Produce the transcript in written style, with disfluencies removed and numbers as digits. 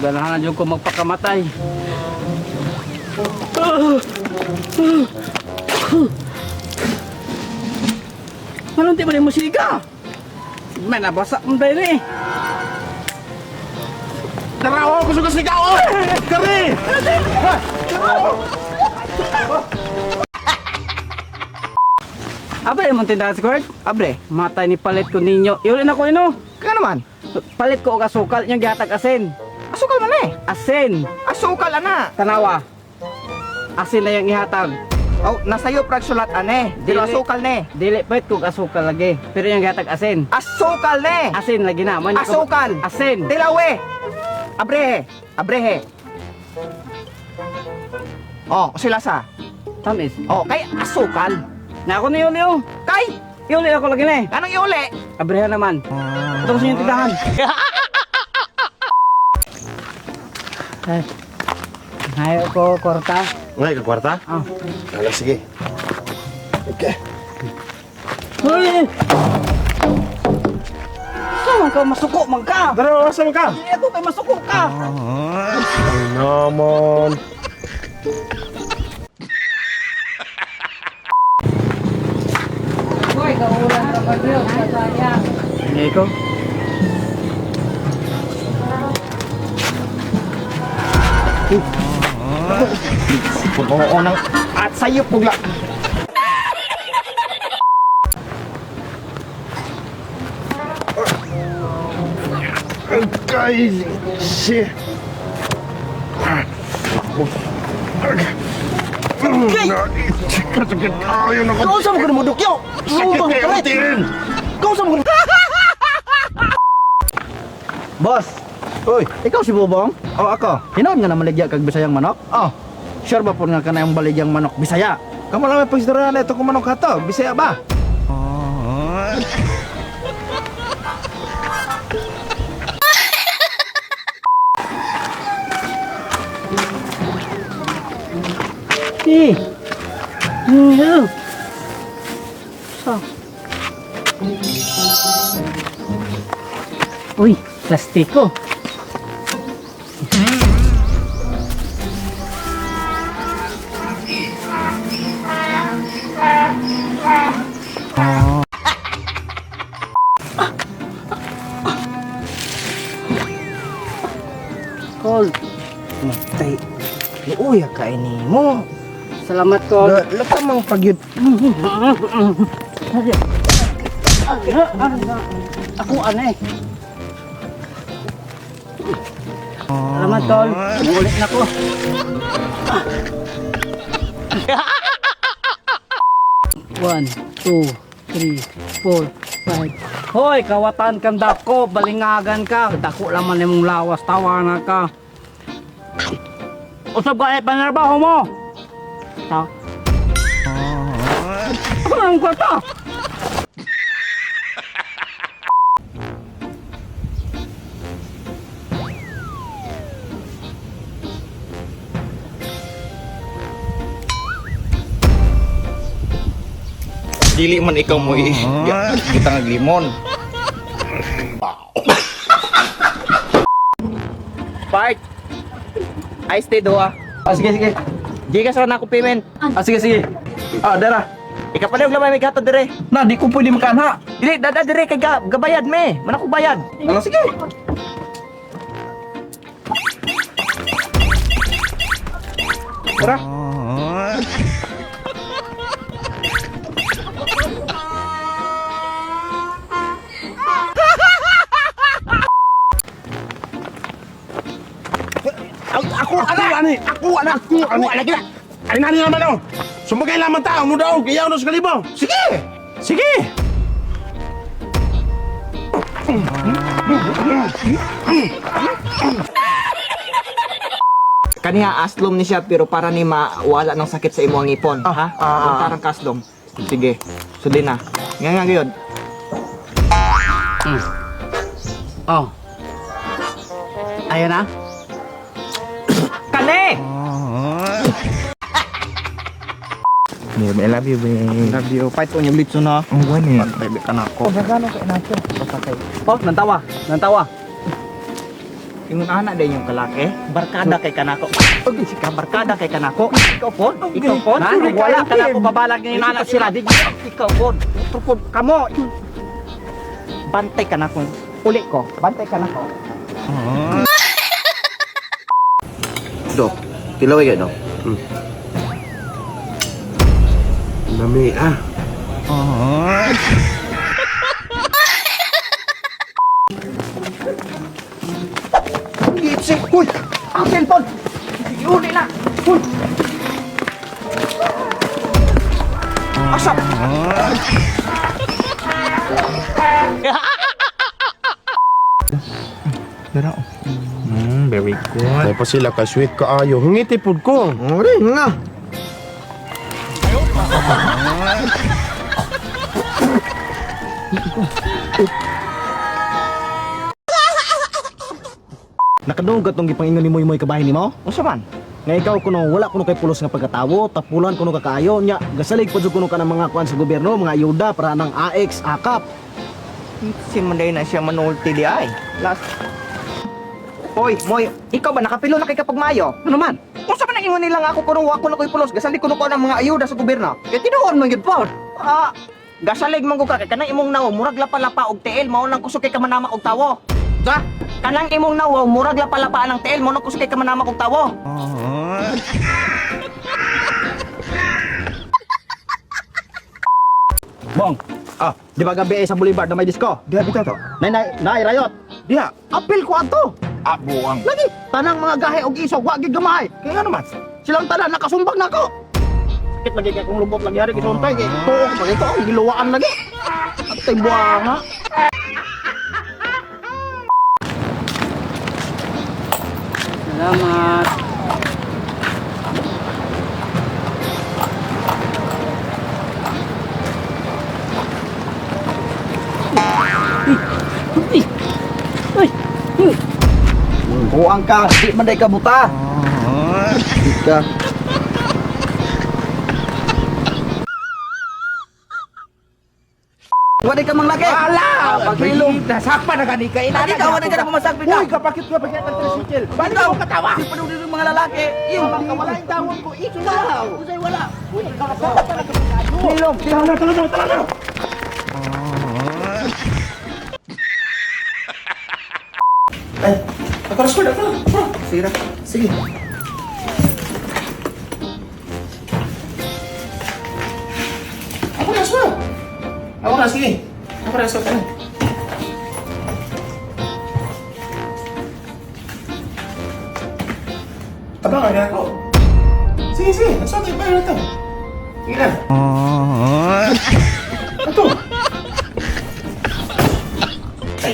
Ganahan na ko magpakamatay. Anong di ba rin mo siga? May nabasa mo dahil eh. Narawa ko sa sigaw! Kari! Abre mo tindahan si Kurt? Abre, matay ni palit ko ninyo. Iulin ako ino. Kaya naman, Palit ko og asukal yung gihatag asin. asukal man eh. Asin. Asukal ana. Tanawa. Asin na yung ihatag. Oh, nasayo prag sulat ane. Pero Dili. asukal ne. Dili palit ko og asukal lagi. Pero yung gihatag asin. Asukal ne. Asin lagi na. Man, Asukal. Asin. Dilawe. Abrehe. Abrehe. Oh, sila sa. Tamis. Oh, kay asukal. Na ako ni Yuli. Kay, Yuli ako lagi na eh. anong iuli? Abrehan naman. Ito sa inyong tindahan. Ay. Hayo ko, Korta. Ngay, kwarta? Oh. Kala, sige. Okay. Hoy! Saan ka masuko man ka? Dara, asa mo ka? Hindi ako kay masuko ka. Naman. Hoy, kaulan ka ba Diyos? Kasaya. Hindi ko. Oo nang at sayo pugla. Ay, shit. Sakit kayo na ko. Kau sa mo ko mudukyo. Sumbang karet. Kau sa mo ko. Boss. Uy, ikaw si Bubong? Oh, ako. Hinoon nga na maligya kag Bisayang manok? Oh. Sure ba po nga kana yung baligyang manok Bisaya? Kamu lang may pagstorya na ito kung manok hato. Bisaya ba? Eh. Sa. Uy, plastiko. Call. Matay. Uy, kainin mo. Salamat, Call. Lata mang pagyud. Ako aneh. Salamat, Tol. Ulit na ko. One, two, three, four, five. Hoy, kawatan kang dako, balingagan ka. Dako laman imong lawas, tawanan ka. Usap ka panarbaho mo. Ta. Ako na ang kwarta. Dili man ikaw mo kita nga limon. Part. Ice tea doa. Ah, sige, sige. Di ka sa nako payment. Ah, sige, sige. Ah, dara. Ikaw pa lang may gato dire. Na, di ko pwede makanha. Dili dada dire kay gabayad me. Man ako bayad. Ano, sige. Tara. Ako, ani. Lagi na. Ay, nani naman ako. Sumagay lamang tao mo daw. Iyaw na sa kalibo. Sige. Sige. Kaniya aslom ni siya pero para ni mawala ng sakit sa imong ngipon, ha? Parang kaslom. Sige. Sudin na. Nga gyud. Oh. Ayun na. Kani. I love you, babe. Love you. Fight on yung litso na. Ang buwan eh. Patay ka na ako. Gagano kay nacho. Patay. Oh, nantawa. Nantawa. Ingon anak din yung kalaki. Barkada kay kanako. Okay, si barkada kay kanako. Ikaw po? Ikaw po? Wala ka na ako babalag ng inanak sila. Di Ikaw po. Tupod kamo. Bantay ka na ko. Uli ko. Bantay ka na ko. Dok, tilaway ka, Dok. Nami, ah. Gitsi. Uy! Ang cellphone! Uli na! Uy! Asap! Very good. Ay pa sila ka sweet kaayo. Hungiti pud ko. Ori nga! Nakadungog atong gipangingon nimo imoy kabahin nimo? Unsa man? Nga ikaw kuno wala kuno kay pulos nga pagkatawo, tapulan kuno kakaayo nya, gasalig pud kuno ka ng mga kuan sa gobyerno, mga ayuda para nang AX, AKAP. Si Manday na siya manulti di ay. Last. Hoy, moy, ikaw ba nakapilo na kay kapag mayo? Ano man? Unsa man ingon nila nga ako kuno wa kuno koy pulos, gasalig kuno ko ng mga ayuda sa gobyerno. Kay tinuon man gyud pod. Gasalig man ko ka kay kanang imong nawo, murag lapa-lapa og TL, mao nang kusog kay kamanama og tawo. Sa? Kanang imong nawo, murag lapa-lapa ng TL, mao nang kusog kay kamanama og tawo. Bong, di ba gabi sa Boulevard na may disco? Diha bitaw to. Nay rayot. Diha. Apil ko ato. Buang. Lagi, tanang mga gahe og isog, wa gid gamay. Kaya nga naman. Silang tanan nakasumbag nako. Sakit lagi kay kung lubot lagi hari gisuntay kay tuok pa ito, giluwaan lagi. Atay buanga. Salamat. Buang ka, di man day ka buta. Ika. Wala ka mang lagi. Ala! Paghilom. Nasapa na kani kay Hindi ka wala ka na pumasagpin ka. Uy, kapakit ka pakit ang tricycle. Bakit ako katawa? Si panunin ng mga lalaki. Yung Wala yung tawag ko. Ikaw. Usay wala. Uy, ikaw na Hilom. Tara na. Ay, ako record ako. Sige. Sige. Ako na, sige. Ako na, sige. Abang, ano ako? Sige, sige. Nasa tayo pa yun ito. Sige na. Ito. Ay,